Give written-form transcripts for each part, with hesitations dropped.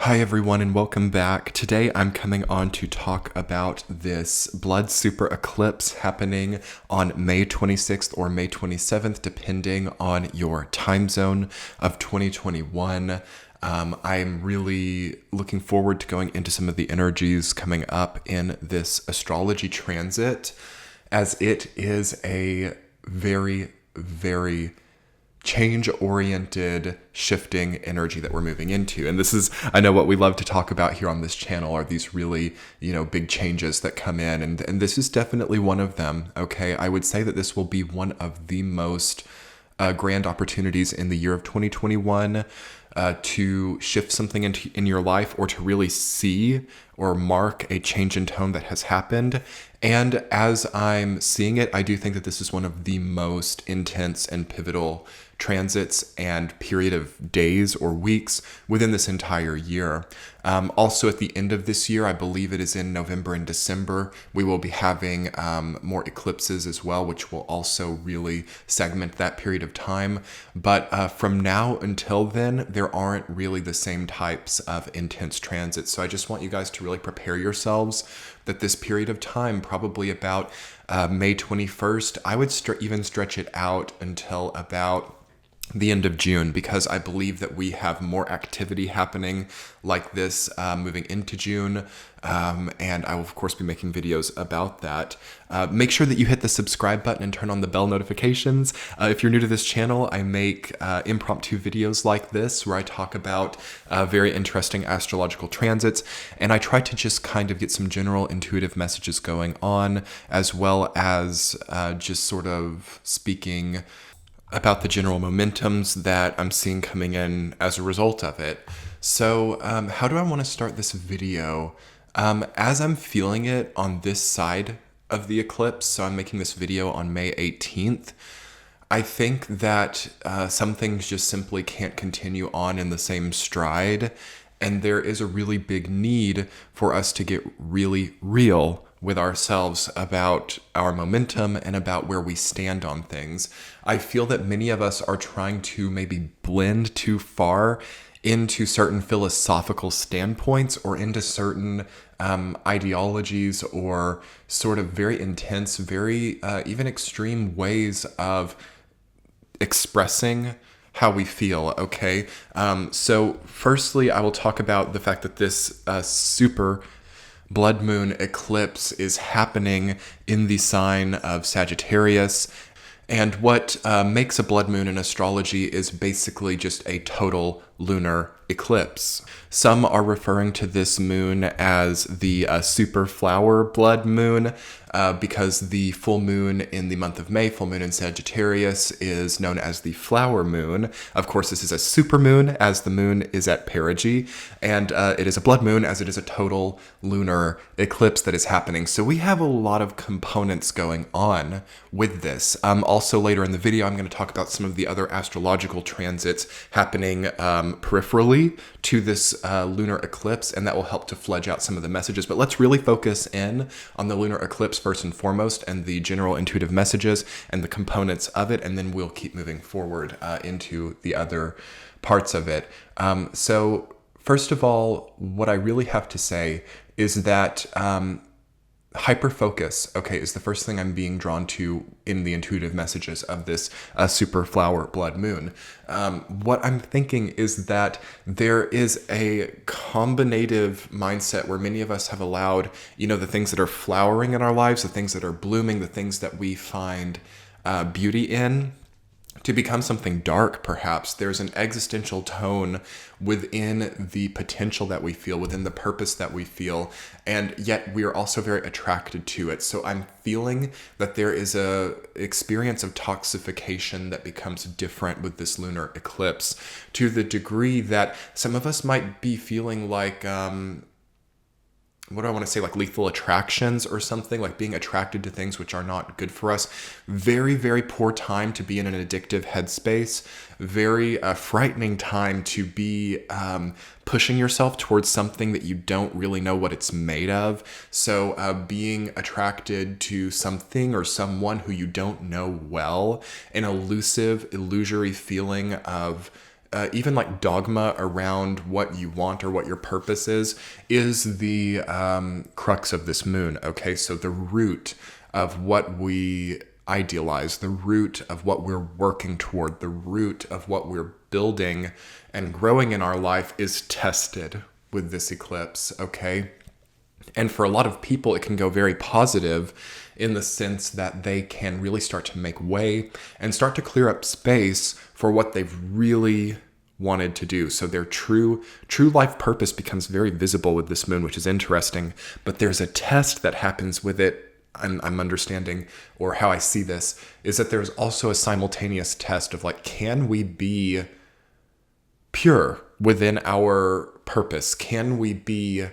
Hi everyone and welcome back. Today I'm coming on to talk about this blood super eclipse happening on May 26th or May 27th, depending on your time zone of 2021. I'm really looking forward to going into some of the energies coming up in this astrology transit, as it is a very change-oriented, shifting energy that we're moving into. And this is, I know what we love to talk about here on this channel are these really, big changes that come in. And this is definitely one of them, okay? I would say that this will be one of the most grand opportunities in the year of 2021 to shift something in your life, or to really see or mark a change in tone that has happened. And as I'm seeing it, I do think that this is one of the most intense and pivotal transits and period of days or weeks within this entire year. Also at the end of this year, I believe it is in November and December, we will be having more eclipses as well, which will also really segment that period of time. But from now until then, there aren't really the same types of intense transits. So I just want you guys to really prepare yourselves that this period of time, probably about May 21st, I would even stretch it out until about the end of June, because I believe that we have more activity happening like this moving into June. And I will, of course, be making videos about that. Make sure that you hit the subscribe button and turn on the bell notifications. If you're new to this channel, I make impromptu videos like this where I talk about very interesting astrological transits, and I try to just kind of get some general intuitive messages going on, as well as just sort of speaking about the general momentums that I'm seeing coming in as a result of it. So how do I want to start this video? As I'm feeling it on this side of the eclipse, so I'm making this video on May 18th, I think that some things just simply can't continue on in the same stride, and there is a really big need for us to get really real with ourselves about our momentum and about where we stand on things. I feel that many of us are trying to maybe blend too far into certain philosophical standpoints or into certain ideologies, or sort of very intense, very even extreme ways of expressing how we feel, okay? So firstly, I will talk about the fact that this super blood moon eclipse is happening in the sign of Sagittarius. And what makes a blood moon in astrology is basically just a total lunar eclipse. Some are referring to this moon as the super flower blood moon, because the full moon in the month of May, full moon in Sagittarius, is known as the flower moon. Of course, this is a super moon, as the moon is at perigee, and it is a blood moon, as it is a total lunar eclipse that is happening. So we have a lot of components going on with this. Also later in the video, I'm going to talk about some of the other astrological transits happening peripherally to this lunar eclipse, and that will help to fledge out some of the messages. But let's really focus in on the lunar eclipse first and foremost, and the general intuitive messages and the components of it, and then we'll keep moving forward into the other parts of it. So first of all, what I really have to say is that hyperfocus, okay, is the first thing I'm being drawn to in the intuitive messages of this super flower blood moon. What I'm thinking is that there is a combinative mindset where many of us have allowed, the things that are flowering in our lives, the things that are blooming, the things that we find beauty in, to become something dark, perhaps. There's an existential tone within the potential that we feel, within the purpose that we feel, and yet we are also very attracted to it. So I'm feeling that there is a experience of toxification that becomes different with this lunar eclipse, to the degree that some of us might be feeling like what do I want to say, like lethal attractions or something, like being attracted to things which are not good for us. Very poor time to be in an addictive headspace. Very frightening time to be pushing yourself towards something that you don't really know what it's made of. So being attracted to something or someone who you don't know well, an elusive, illusory feeling of even like dogma around what you want or what your purpose is the crux of this moon. Okay, so the root of what we idealize, the root of what we're working toward, the root of what we're building and growing in our life is tested with this eclipse. Okay. And for a lot of people, it can go very positive in the sense that they can really start to make way and start to clear up space for what they've really wanted to do. So their true life purpose becomes very visible with this moon, which is interesting. But there's a test that happens with it. I'm understanding, or how I see this, is that there's also a simultaneous test of like, can we be pure within our purpose? Can we be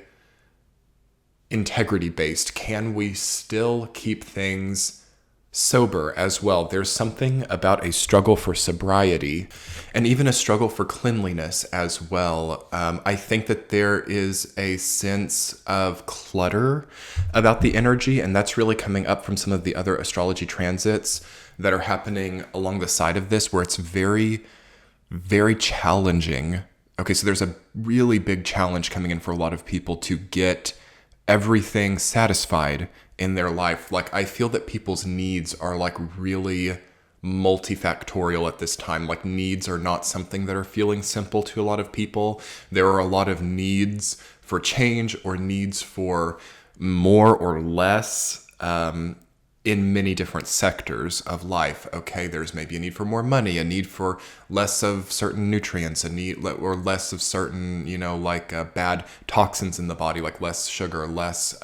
integrity based? Can we still keep things sober as well? There's something about a struggle for sobriety and even a struggle for cleanliness as well. I think that there is a sense of clutter about the energy, and that's really coming up from some of the other astrology transits that are happening along the side of this, where it's very, very challenging. Okay, so there's a really big challenge coming in for a lot of people to get everything satisfied in their life. Like, I feel that people's needs are like really multifactorial at this time. Like, needs are not something that are feeling simple to a lot of people. There are a lot of needs for change or needs for more or less in many different sectors of life. Okay, there's maybe a need for more money, a need for less of certain nutrients, a need or less of certain, bad toxins in the body, like less sugar, less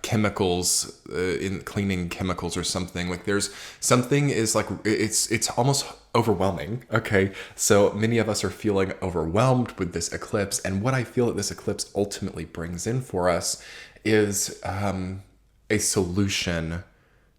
chemicals in cleaning chemicals or something. Like there's something is like it's almost overwhelming. Okay, so many of us are feeling overwhelmed with this eclipse, and what I feel that this eclipse ultimately brings in for us is a solution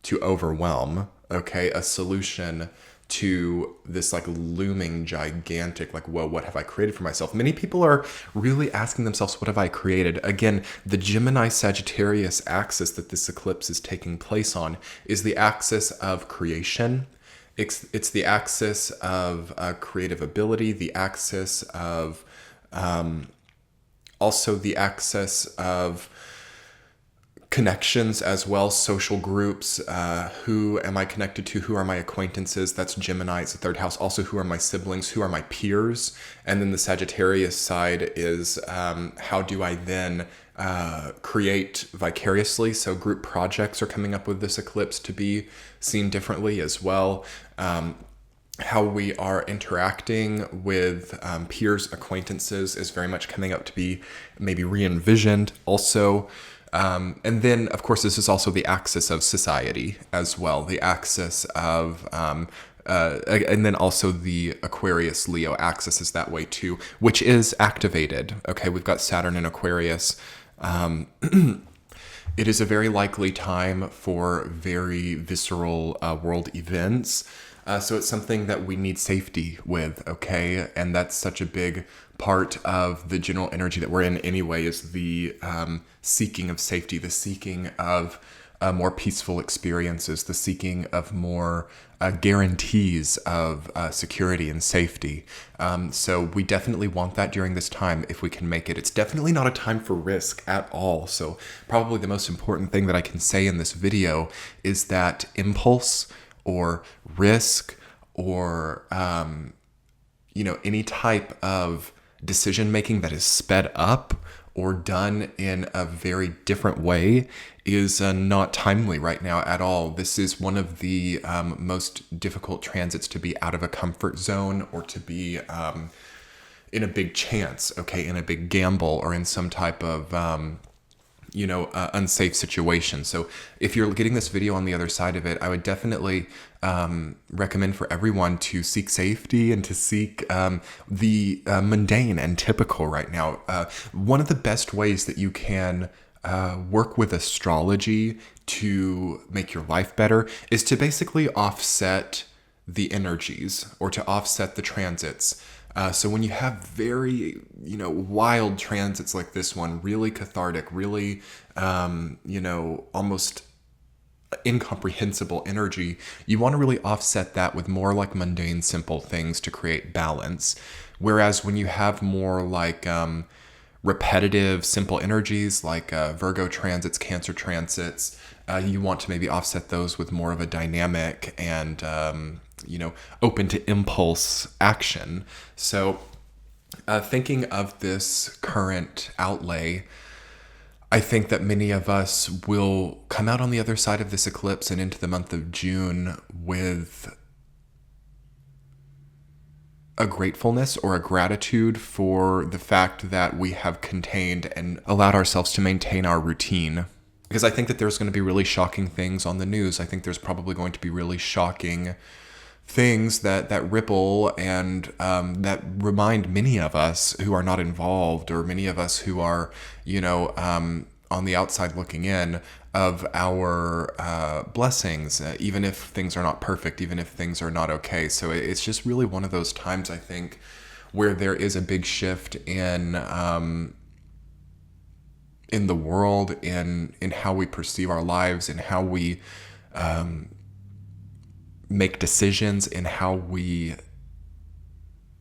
to overwhelm. Okay, a solution to this like looming gigantic, like, whoa, what have I created for myself? Many people are really asking themselves, what have I created? Again, the Gemini Sagittarius axis that this eclipse is taking place on is the axis of creation. It's the axis of creative ability, the axis of also the axis of connections as well, social groups. Who am I connected to? Who are my acquaintances? That's Gemini. It's the third house. Also, who are my siblings? Who are my peers? And then the Sagittarius side is how do I then create vicariously? So group projects are coming up with this eclipse to be seen differently as well. How we are interacting with peers, acquaintances is very much coming up to be maybe re-envisioned also. And then, of course, this is also the axis of society as well, the axis of, and then also the Aquarius Leo axis is that way too, which is activated. Okay, we've got Saturn in Aquarius. It is a very likely time for very visceral world events. So it's something that we need safety with, okay? And that's such a big part of the general energy that we're in anyway, is the seeking of safety, the seeking of more peaceful experiences, the seeking of more guarantees of security and safety. So we definitely want that during this time if we can make it. It's definitely not a time for risk at all. So probably the most important thing that I can say in this video is that impulse or risk or any type of decision making that is sped up or done in a very different way is not timely right now at all. This is one of the most difficult transits to be out of a comfort zone or to be in a big chance, okay, in a big gamble or in some type of unsafe situation. So if you're getting this video on the other side of it, I would definitely recommend for everyone to seek safety and to seek the mundane and typical right now. One of the best ways that you can work with astrology to make your life better is to basically offset the energies or to offset the transits. So when you have very, wild transits like this one, really cathartic, really, almost incomprehensible energy, you want to really offset that with more like mundane, simple things to create balance. Whereas when you have more like repetitive, simple energies like Virgo transits, Cancer transits, you want to maybe offset those with more of a dynamic and, open to impulse action. So thinking of this current outlay, I think that many of us will come out on the other side of this eclipse and into the month of June with a gratefulness or a gratitude for the fact that we have contained and allowed ourselves to maintain our routine. Because I think that there's going to be really shocking things on the news. I think there's probably going to be really shocking things that ripple and that remind many of us who are not involved, or many of us who are, on the outside looking in, of our blessings, even if things are not perfect, even if things are not okay. So it's just really one of those times, I think, where there is a big shift in the world, in how we perceive our lives, in how we make decisions, in how we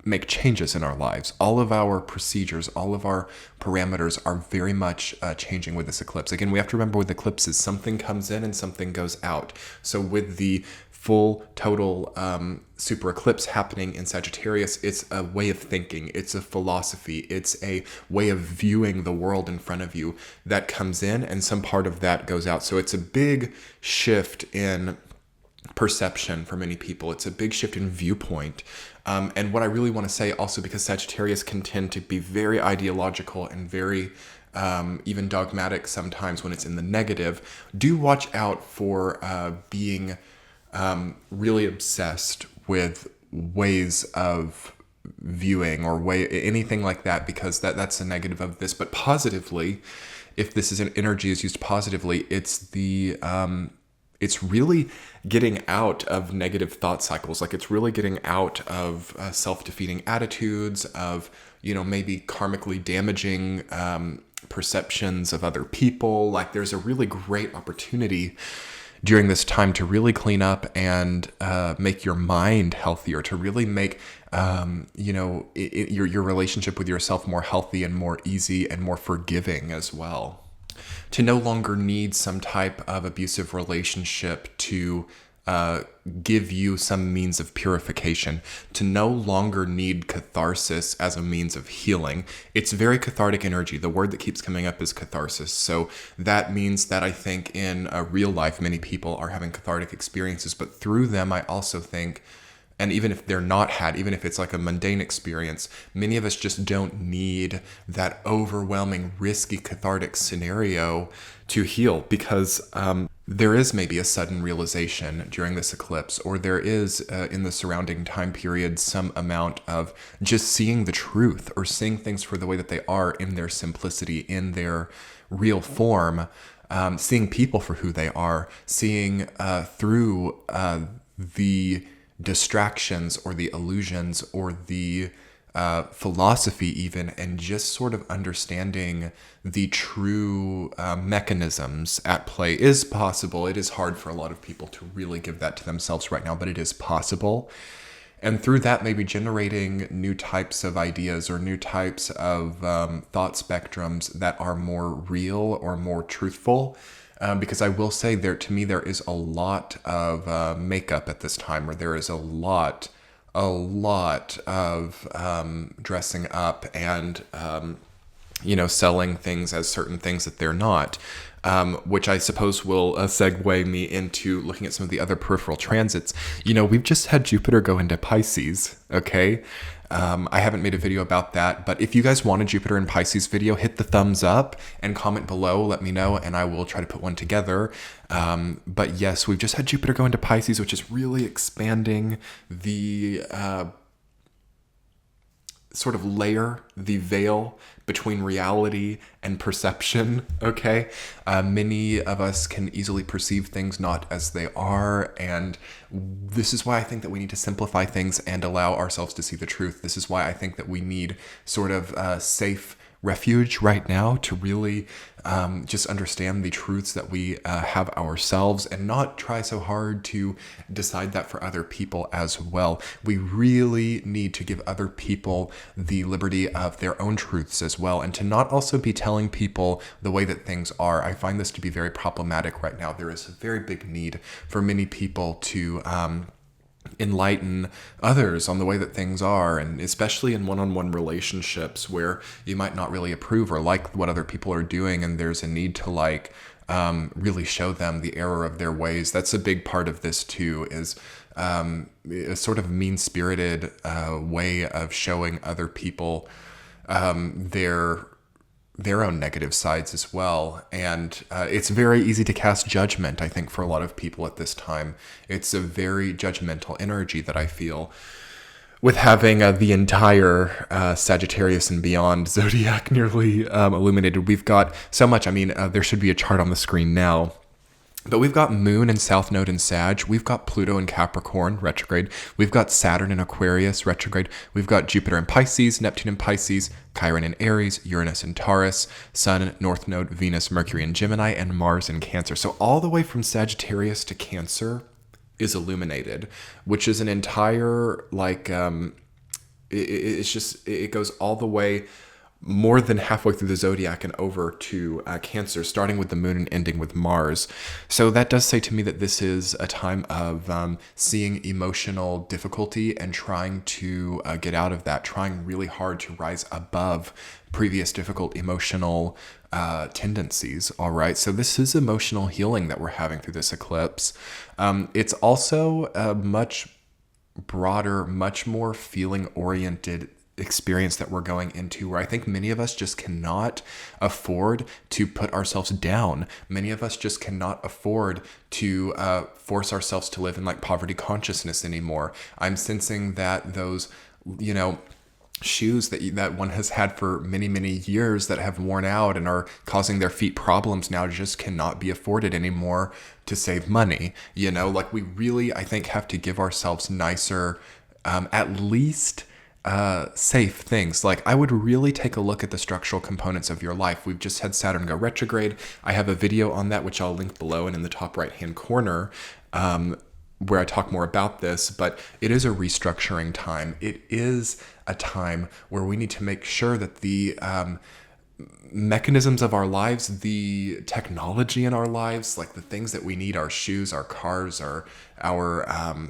make changes in our lives. All of our procedures, all of our parameters are very much changing with this eclipse. Again, we have to remember with eclipses, something comes in and something goes out. So with the full total super eclipse happening in Sagittarius, it's a way of thinking, it's a philosophy, it's a way of viewing the world in front of you that comes in, and some part of that goes out. So it's a big shift in perception for many people. It's a big shift in viewpoint. And what I really want to say also, because Sagittarius can tend to be very ideological and very even dogmatic sometimes when it's in the negative, do watch out for being really obsessed with ways of viewing or anything like that, because that's a negative of this. But positively, if this is an energy is used positively, it's really getting out of negative thought cycles. Like, it's really getting out of self-defeating attitudes, of, maybe karmically damaging perceptions of other people. Like, there's a really great opportunity during this time to really clean up and make your mind healthier, to really make your relationship with yourself more healthy and more easy and more forgiving as well. To no longer need some type of abusive relationship to give you some means of purification, to no longer need catharsis as a means of healing. It's very cathartic energy. The word that keeps coming up is catharsis. So that means that I think in real life, many people are having cathartic experiences, but through them, I also think, and even if they're not had, even if it's like a mundane experience, many of us just don't need that overwhelming, risky, cathartic scenario to heal, because there is maybe a sudden realization during this eclipse, or there is in the surrounding time period some amount of just seeing the truth, or seeing things for the way that they are in their simplicity, in their real form, seeing people for who they are, seeing through the distractions or the illusions or the philosophy even, and just sort of understanding the true mechanisms at play is possible. It is hard for a lot of people to really give that to themselves right now, but it is possible. And through that, maybe generating new types of ideas or new types of thought spectrums that are more real or more truthful. Because I will say, to me, there is a lot of makeup at this time, or there is a lot of dressing up and, selling things as certain things that they're not, which I suppose will segue me into looking at some of the other peripheral transits. We've just had Jupiter go into Pisces, okay? I haven't made a video about that, but if you guys want a Jupiter in Pisces video, hit the thumbs up and comment below, let me know, and I will try to put one together. But yes, we've just had Jupiter go into Pisces, which is really expanding the sort of layer, the veil between reality and perception, okay? Many of us can easily perceive things not as they are, and this is why I think that we need to simplify things and allow ourselves to see the truth. This is why I think that we need sort of safe refuge right now to really just understand the truths that we have ourselves and not try so hard to decide that for other people as well. We really need to give other people the liberty of their own truths as well, and to not also be telling people the way that things are. I find this to be very problematic right now. There is a very big need for many people to enlighten others on the way that things are, and especially in one-on-one relationships where you might not really approve or like what other people are doing, and there's a need to really show them the error of their ways. That's a big part of this too, is a sort of mean-spirited way of showing other people their own negative sides as well. And it's very easy to cast judgment, I think, for a lot of people at this time. It's a very judgmental energy that I feel with having the entire Sagittarius and beyond zodiac nearly illuminated. We've got so much. I mean, there should be a chart on the screen now. But we've got Moon and South Node in Sag. We've got Pluto in Capricorn, retrograde. We've got Saturn in Aquarius, retrograde. We've got Jupiter in Pisces, Neptune in Pisces, Chiron in Aries, Uranus in Taurus, Sun, North Node, Venus, Mercury in Gemini, and Mars in Cancer. So all the way from Sagittarius to Cancer is illuminated, which is an entire, it goes all the way more than halfway through the zodiac and over to Cancer, starting with the moon and ending with Mars. So that does say to me that this is a time of seeing emotional difficulty and trying to get out of that, trying really hard to rise above previous difficult emotional tendencies. All right. So this is emotional healing that we're having through this eclipse. It's also a much broader, much more feeling oriented experience that we're going into, where I think many of us just cannot afford to put ourselves down. Many of us just cannot afford to force ourselves to live in poverty consciousness anymore. I'm sensing that those, shoes that one has had for many, many years that have worn out and are causing their feet problems now just cannot be afforded anymore to save money. We really, I think, have to give ourselves nicer, at least safe things. I would really take a look at the structural components of your life. We've just had Saturn go retrograde. I have a video on that, which I'll link below and in the top right hand corner, where I talk more about this. But it is a restructuring time. It is a time where we need to make sure that the mechanisms of our lives, the technology in our lives, the things that we need, our shoes, our cars, our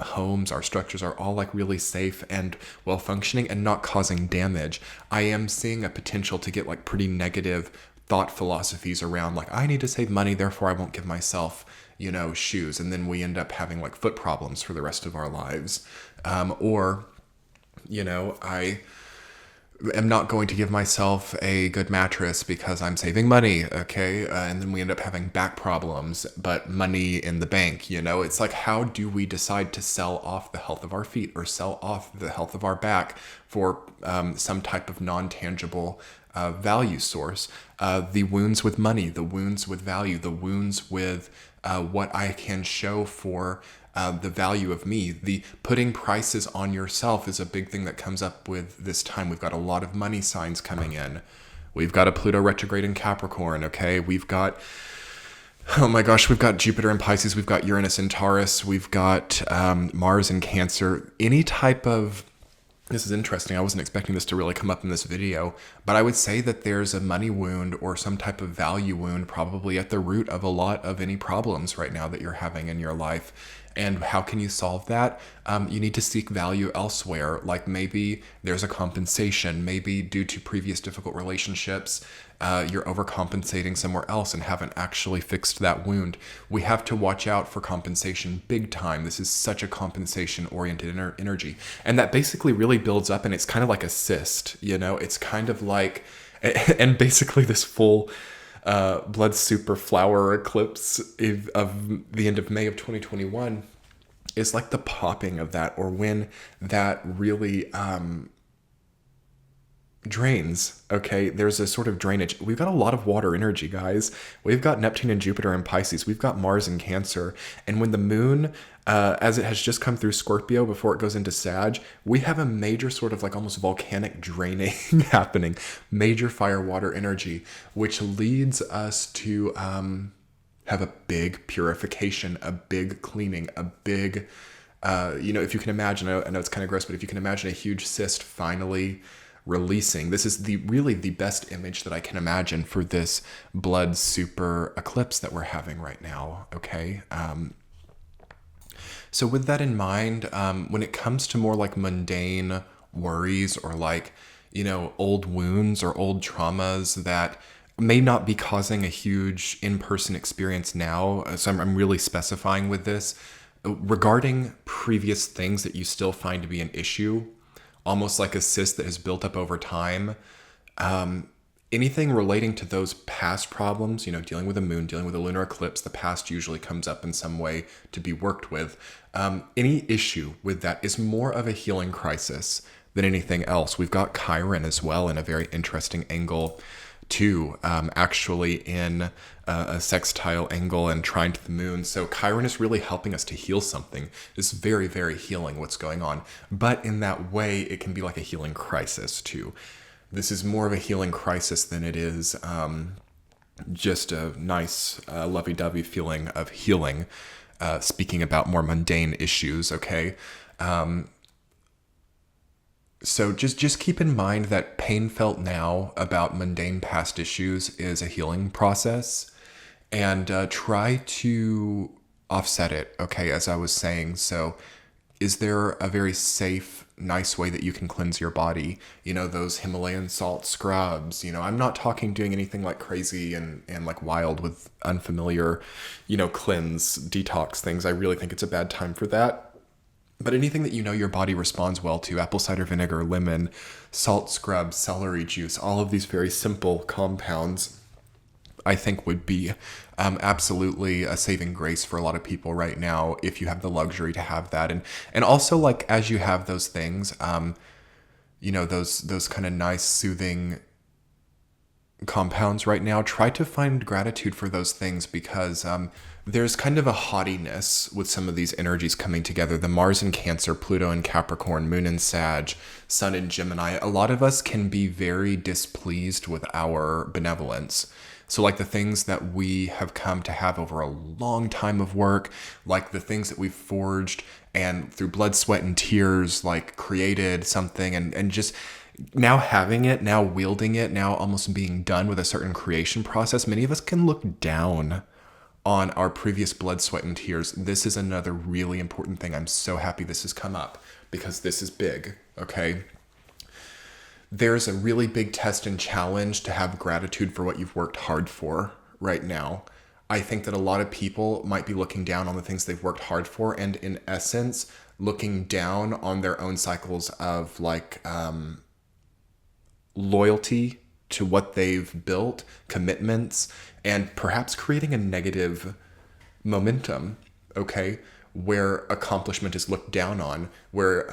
homes, our structures, are all really safe and well functioning and not causing damage. I am seeing a potential to get pretty negative thought philosophies around I need to save money, therefore I won't give myself shoes, and then we end up having foot problems for the rest of our lives. I am not going to give myself a good mattress because I'm saving money, okay? And then we end up having back problems, but money in the bank, It's how do we decide to sell off the health of our feet or sell off the health of our back for some type of non-tangible value source? The wounds with money, the wounds with value, the wounds with what I can show for the value of me. The putting prices on yourself is a big thing that comes up with this time. We've got a lot of money signs coming in. We've got a Pluto retrograde in Capricorn, okay? We've got, oh my gosh, we've got Jupiter in Pisces, we've got Uranus in Taurus, we've got Mars in Cancer. Any type of, this is interesting, I wasn't expecting this to really come up in this video, but I would say that there's a money wound or some type of value wound probably at the root of a lot of any problems right now that you're having in your life. And how can you solve that? You need to seek value elsewhere. Maybe there's a compensation. Maybe due to previous difficult relationships, you're overcompensating somewhere else and haven't actually fixed that wound. We have to watch out for compensation big time. This is such a compensation-oriented energy. And that basically really builds up, and it's kind of like a cyst, It's kind of and basically this full blood super flower eclipse of the end of May of 2021 is the popping of that, or when that really drains. Okay, there's a sort of drainage. We've got a lot of water energy, guys. We've got Neptune and Jupiter and Pisces. We've got Mars and Cancer. And when the moon, as it has just come through Scorpio before it goes into Sag, we have a major sort of like almost volcanic draining happening, major fire water energy, which leads us to have a big purification, a big cleaning, a big, if you can imagine, I know it's kind of gross, but if you can imagine a huge cyst finally releasing, this is really the best image that I can imagine for this blood super eclipse that we're having right now. Okay. So with that in mind, when it comes to more like mundane worries or like, old wounds or old traumas that may not be causing a huge in-person experience now. So I'm really specifying with this regarding previous things that you still find to be an issue, almost like a cyst that has built up over time. Anything relating to those past problems, dealing with a moon, dealing with a lunar eclipse, the past usually comes up in some way to be worked with. Any issue with that is more of a healing crisis than anything else. We've got Chiron as well in a very interesting angle too, actually in a sextile angle and trine to the moon. So Chiron is really helping us to heal something. It's very, very healing what's going on. But in that way, it can be like a healing crisis too. This is more of a healing crisis than it is just a nice lovey-dovey feeling of healing, speaking about more mundane issues, okay? So just keep in mind that pain felt now about mundane past issues is a healing process, and try to offset it, okay, as I was saying. So is there a very safe, nice way that you can cleanse your body? Those Himalayan salt scrubs. I'm not talking doing anything like crazy and like wild with unfamiliar, cleanse, detox things. I really think it's a bad time for that. But anything that your body responds well to, apple cider vinegar, lemon, salt scrub, celery juice, all of these very simple compounds, I think would be absolutely a saving grace for a lot of people right now if you have the luxury to have that. And also, like, as you have those things, those kind of nice, soothing compounds right now, try to find gratitude for those things, because there's kind of a haughtiness with some of these energies coming together. The Mars in Cancer, Pluto in Capricorn, Moon in Sag, Sun in Gemini. A lot of us can be very displeased with our benevolence. So like the things that we have come to have over a long time of work, like the things that we've forged and through blood, sweat, and tears, like created something, and just now having it, now wielding it, now almost being done with a certain creation process, many of us can look down on our previous blood, sweat, and tears. This is another really important thing. I'm so happy this has come up because this is big, okay? There's a really big test and challenge to have gratitude for what you've worked hard for right now. I think that a lot of people might be looking down on the things they've worked hard for, and in essence, looking down on their own cycles of like loyalty to what they've built, commitments, and perhaps creating a negative momentum, okay, where accomplishment is looked down on, where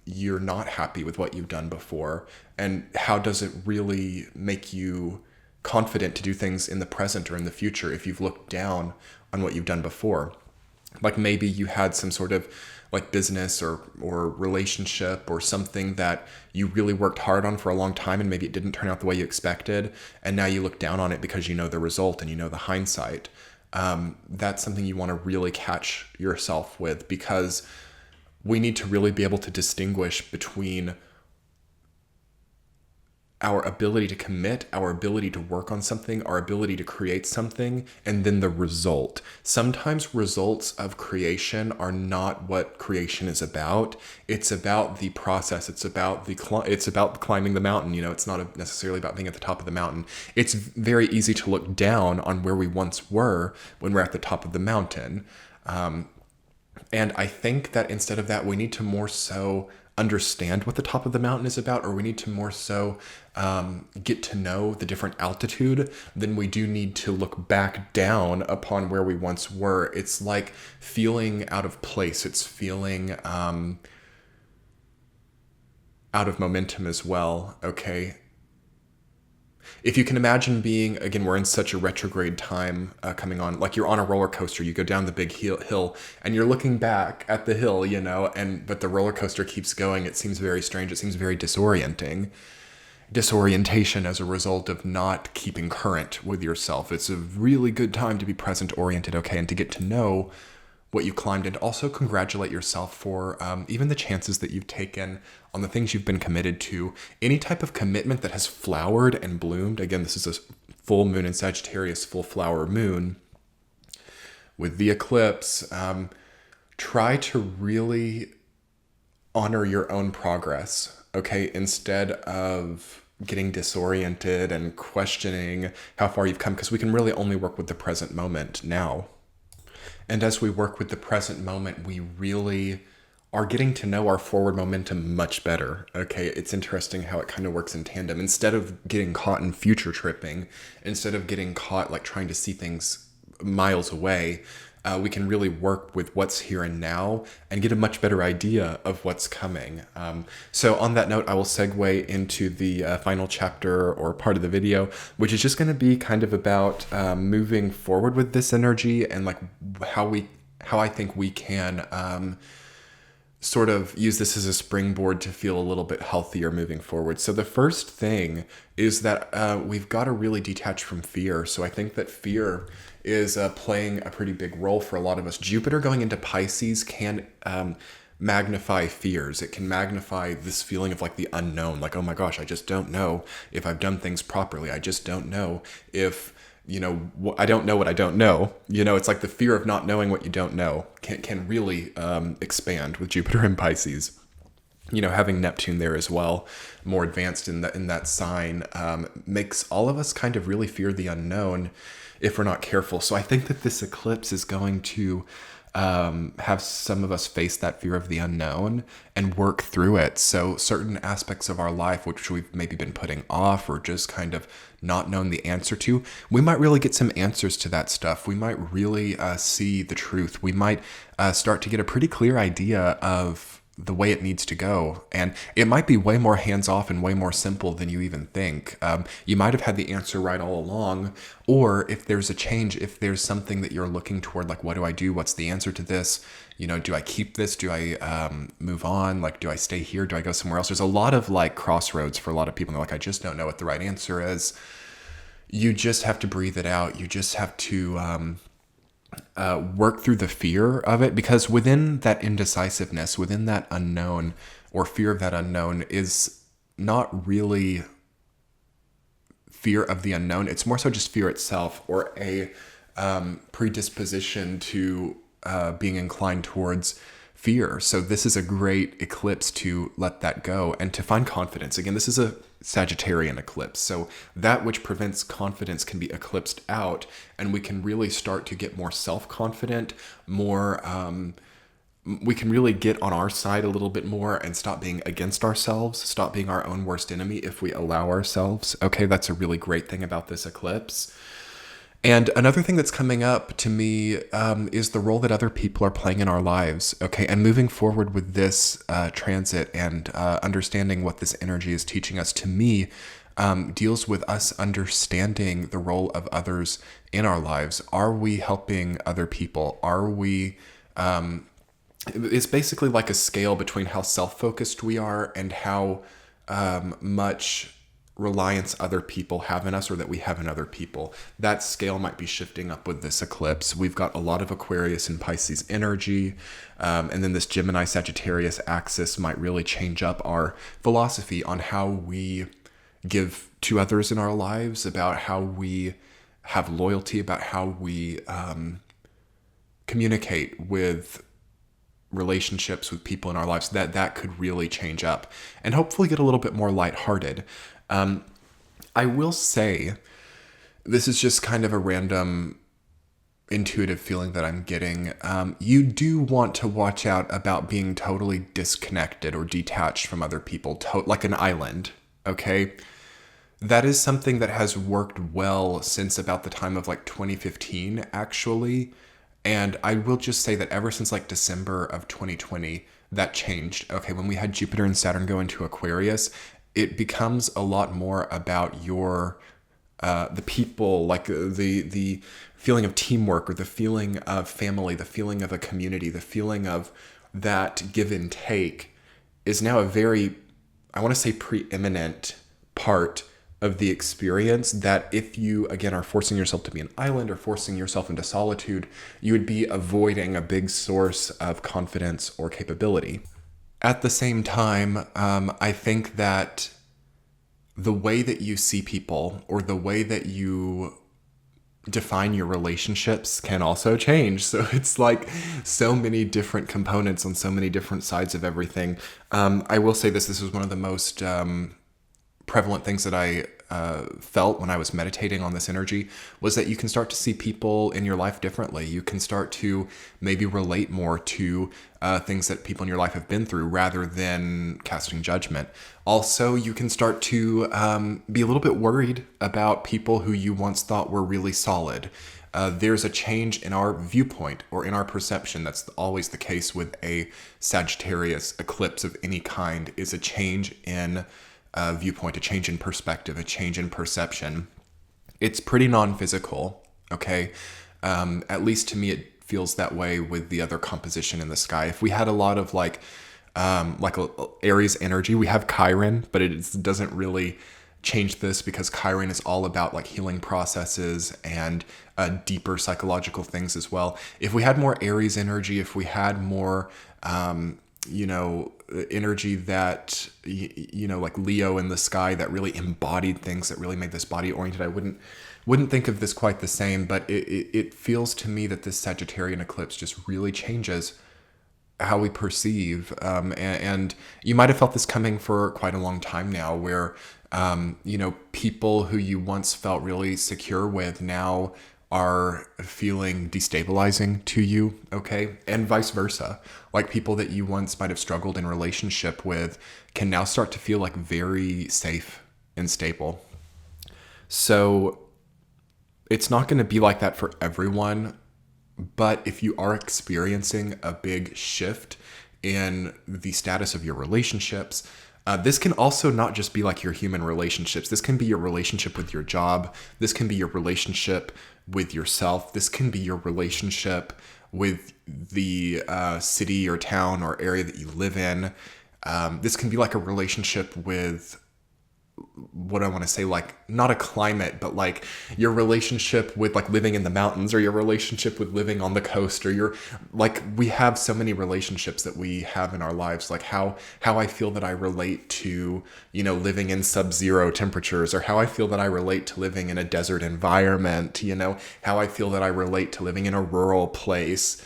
you're not happy with what you've done before, and how does it really make you confident to do things in the present or in the future if you've looked down on what you've done before. Like maybe you had some sort of like business or relationship or something that you really worked hard on for a long time, and maybe it didn't turn out the way you expected, and now you look down on it because you know the result and you know the hindsight. That's something you want to really catch yourself with, because we need to really be able to distinguish between our ability to commit, our ability to work on something, our ability to create something, and then the result. Sometimes results of creation are not what creation is about. It's about the process. It's about climbing the mountain. You know, it's not necessarily about being at the top of the mountain. It's very easy to look down on where we once were when we're at the top of the mountain. And I think that instead of that, we need to more so understand what the top of the mountain is about, or we need to more so get to know the different altitude than we do need to look back down upon where we once were. It's like feeling out of place. It's feeling out of momentum as well, okay? if you can imagine being, again, we're in such a retrograde time coming on, like you're on a roller coaster, you go down the big hill and you're looking back at the hill, but the roller coaster keeps going. It seems very strange. It seems very disorientation as a result of not keeping current with yourself. It's a really good time to be present oriented, okay, and to get to know what you climbed, and also congratulate yourself for even the chances that you've taken on the things you've been committed to. Any type of commitment that has flowered and bloomed. Again, this is a full moon in Sagittarius, full flower moon. With the eclipse, try to really honor your own progress, okay? Instead of getting disoriented and questioning how far you've come, because we can really only work with the present moment now. And as we work with the present moment, we really are getting to know our forward momentum much better. Okay, it's interesting how it kind of works in tandem. Instead of getting caught in future tripping, instead of getting caught like trying to see things miles away, we can really work with what's here and now and get a much better idea of what's coming. So on that note, I will segue into the final chapter or part of the video, which is just going to be kind of about moving forward with this energy and like how I think we can sort of use this as a springboard to feel a little bit healthier moving forward. So the first thing is that we've got to really detach from fear. So I think that fear is playing a pretty big role for a lot of us. Jupiter going into Pisces can magnify fears. It can magnify this feeling of like the unknown, like, oh my gosh, I just don't know if I've done things properly. I just don't know if, I don't know what I don't know. It's like the fear of not knowing what you don't know can really expand with Jupiter in Pisces. Having Neptune there as well, more advanced in that sign, makes all of us kind of really fear the unknown if we're not careful. So I think that this eclipse is going to have some of us face that fear of the unknown and work through it. So certain aspects of our life, which we've maybe been putting off or just kind of not known the answer to, we might really get some answers to that stuff. We might really see the truth. We might start to get a pretty clear idea of the way it needs to go. And it might be way more hands-off and way more simple than you even think. You might have had the answer right all along, or if there's a change, if there's something that you're looking toward, like, what do I do? What's the answer to this? Do I keep this? Do I move on? Like, do I stay here? Do I go somewhere else? There's a lot of like crossroads for a lot of people. They're like, I just don't know what the right answer is. You just have to breathe it out. You just have to work through the fear of it, because within that indecisiveness, within that unknown or fear of that unknown is not really fear of the unknown. It's more so just fear itself, or a predisposition to being inclined towards fear. So this is a great eclipse to let that go and to find confidence. Again, this is a Sagittarian eclipse. So that which prevents confidence can be eclipsed out, and we can really start to get more self-confident, more, we can really get on our side a little bit more and stop being against ourselves, stop being our own worst enemy if we allow ourselves. Okay, that's a really great thing about this eclipse. And another thing that's coming up to me is the role that other people are playing in our lives. Okay, and moving forward with this transit and understanding what this energy is teaching us, to me, deals with us understanding the role of others in our lives. Are we helping other people? Are we... it's basically like a scale between how self-focused we are and how much reliance other people have in us, or that we have in other people. That scale might be shifting up with this eclipse. We've got a lot of Aquarius and Pisces energy, and then this Gemini Sagittarius axis might really change up our philosophy on how we give to others in our lives, about how we have loyalty, about how we communicate with relationships with people in our lives. That could really change up and hopefully get a little bit more lighthearted. I will say, this is just kind of a random intuitive feeling that I'm getting. You do want to watch out about being totally disconnected or detached from other people, like an island, okay? That is something that has worked well since about the time of like 2015, actually. And I will just say that ever since like December of 2020, that changed. Okay, when we had Jupiter and Saturn go into Aquarius, it becomes a lot more about your the people, like the feeling of teamwork, or the feeling of family, the feeling of a community, the feeling of that give and take is now a very, I want to say, preeminent part of the experience, that if you, again, are forcing yourself to be an island or forcing yourself into solitude, you would be avoiding a big source of confidence or capability. At the same time, I think that the way that you see people, or the way that you define your relationships, can also change. So it's like so many different components on so many different sides of everything. I will say this was one of the most prevalent things that I felt when I was meditating on this energy, was that you can start to see people in your life differently. You can start to maybe relate more to things that people in your life have been through, rather than casting judgment. Also, you can start to be a little bit worried about people who you once thought were really solid. There's a change in our viewpoint, or in our perception. That's always the case with a Sagittarius eclipse of any kind, is a change in viewpoint, a change in perspective, a change in perception. It's pretty non-physical, okay? At least to me, it feels that way with the other composition in the sky. If we had a lot of like a Aries energy, we have Chiron, but it doesn't really change this, because Chiron is all about like healing processes and deeper psychological things as well. If we had more Aries energy, if we had more energy that, like Leo in the sky, that really embodied things, that really made this body oriented, I wouldn't think of this quite the same. But it feels to me that this Sagittarian eclipse just really changes how we perceive. And you might have felt this coming for quite a long time now, where, people who you once felt really secure with now are feeling destabilizing to you, okay? And vice versa. Like people that you once might have struggled in relationship with can now start to feel like very safe and stable. So it's not going to be like that for everyone, but if you are experiencing a big shift in the status of your relationships, this can also not just be like your human relationships. This can be your relationship with your job. This can be your relationship with yourself. This can be your relationship with the city or town or area that you live in. This can be like a relationship with, what I want to say, like not a climate, but like your relationship with like living in the mountains, or your relationship with living on the coast, or your, like, we have so many relationships that we have in our lives, like how I feel that I relate to, living in sub-zero temperatures, or how I feel that I relate to living in a desert environment, how I feel that I relate to living in a rural place.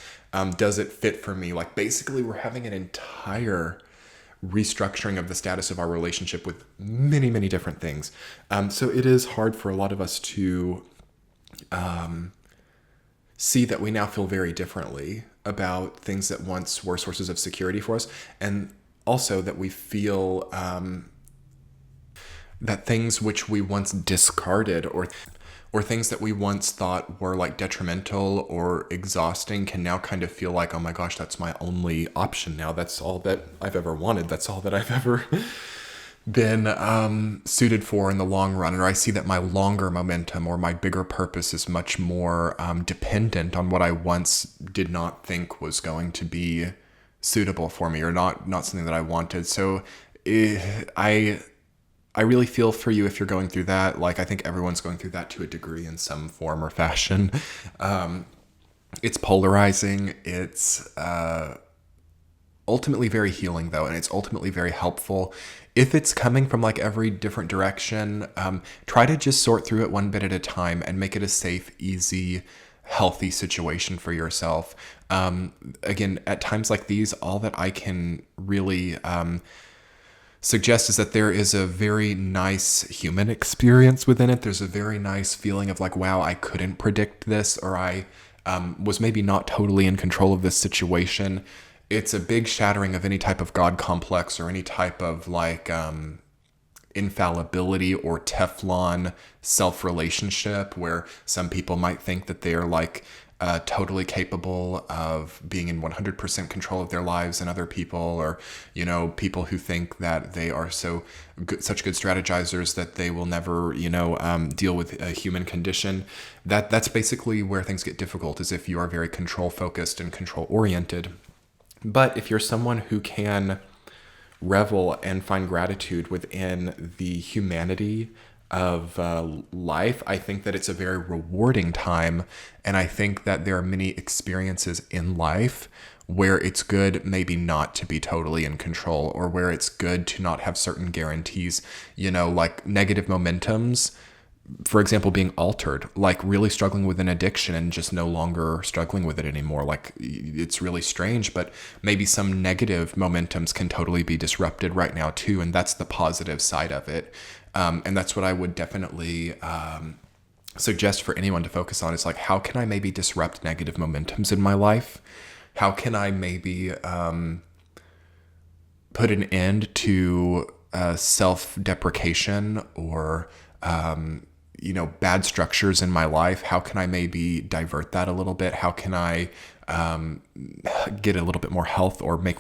Does it fit for me? Like basically we're having an entire restructuring of the status of our relationship with many, many different things. So it is hard for a lot of us to see that we now feel very differently about things that once were sources of security for us. And also that we feel that things which we once discarded, or things that we once thought were like detrimental or exhausting, can now kind of feel like, oh my gosh, that's my only option now. That's all that I've ever wanted. That's all that I've ever been suited for in the long run. Or I see that my longer momentum, or my bigger purpose, is much more dependent on what I once did not think was going to be suitable for me, or not something that I wanted. So I really feel for you if you're going through that. Like, I think everyone's going through that to a degree in some form or fashion. It's polarizing. It's ultimately very healing, though, and it's ultimately very helpful. If it's coming from like every different direction, try to just sort through it one bit at a time and make it a safe, easy, healthy situation for yourself. Again, at times like these, all that I can really suggest is that there is a very nice human experience within it. There's a very nice feeling of like, wow, I couldn't predict this, or I was maybe not totally in control of this situation. It's a big shattering of any type of God complex, or any type of like infallibility or Teflon self-relationship, where some people might think that they're like totally capable of being in 100% control of their lives and other people, or, you know, people who think that they are such good strategizers that they will never, deal with a human condition. That's basically where things get difficult, is if you are very control focused and control oriented. But if you're someone who can revel and find gratitude within the humanity of life, I think that it's a very rewarding time. And I think that there are many experiences in life where it's good maybe not to be totally in control, or where it's good to not have certain guarantees, like negative momentums. For example, being altered, like really struggling with an addiction and just no longer struggling with it anymore. Like, it's really strange, but maybe some negative momentums can totally be disrupted right now too. And that's the positive side of it. And that's what I would definitely suggest for anyone to focus on, is like, how can I maybe disrupt negative momentums in my life? How can I maybe put an end to self-deprecation or bad structures in my life? How can I maybe divert that a little bit? How can I get a little bit more health, or make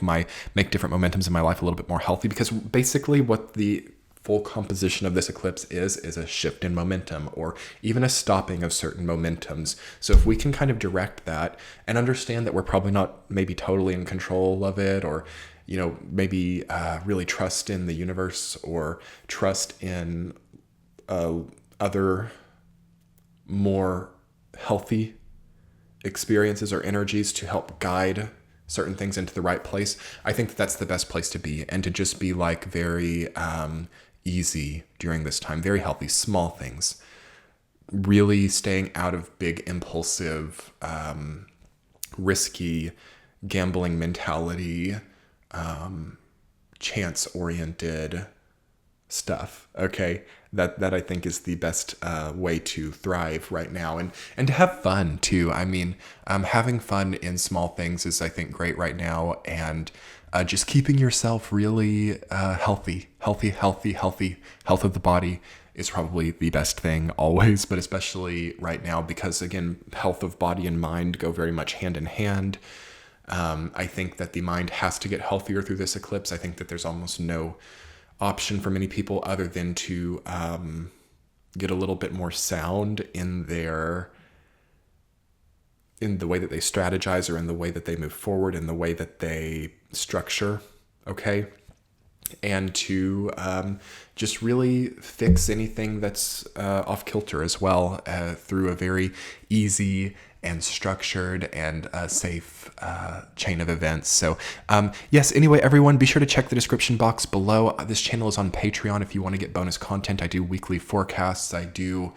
different momentums in my life a little bit more healthy? Because basically what the full composition of this eclipse is a shift in momentum, or even a stopping of certain momentums. So if we can kind of direct that and understand that we're probably not maybe totally in control of it, or maybe really trust in the universe, or trust in other more healthy experiences or energies to help guide certain things into the right place, I think that that's the best place to be, and to just be like very easy during this time, very healthy, small things, really staying out of big, impulsive, risky gambling mentality, chance-oriented stuff. Okay, that I think is the best way to thrive right now, and to have fun too. I mean, having fun in small things is, I think, great right now, and just keeping yourself really healthy. Health of the body is probably the best thing always, but especially right now, because again, health of body and mind go very much hand in hand. I think that the mind has to get healthier through this eclipse. I think that there's almost no option for many people other than to get a little bit more sound in the way that they strategize, or in the way that they move forward, in the way that they structure, okay? And to just really fix anything that's off kilter as well, through a very easy and structured and safe chain of events. So yes, anyway, everyone, be sure to check the description box below. This channel is on Patreon if you want to get bonus content. I do weekly forecasts. I do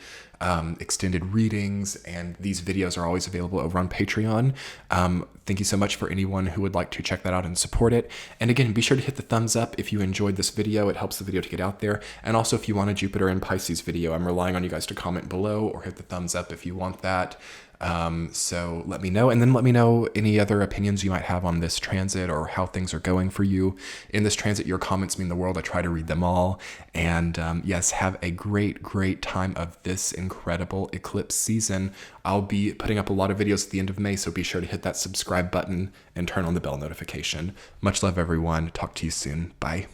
extended readings, and these videos are always available over on Patreon. Thank you so much for anyone who would like to check that out and support it. And again, be sure to hit the thumbs up if you enjoyed this video. It helps the video to get out there. And also, if you want a Jupiter and Pisces video, I'm relying on you guys to comment below or hit the thumbs up if you want that. So let me know, and then let me know any other opinions you might have on this transit, or how things are going for you in this transit. Your comments mean the world. I try to read them all. And yes, have a great time of this incredible eclipse season. I'll be putting up a lot of videos at the end of May, so be sure to hit that subscribe button and turn on the bell notification. Much love, everyone. Talk to you soon. Bye.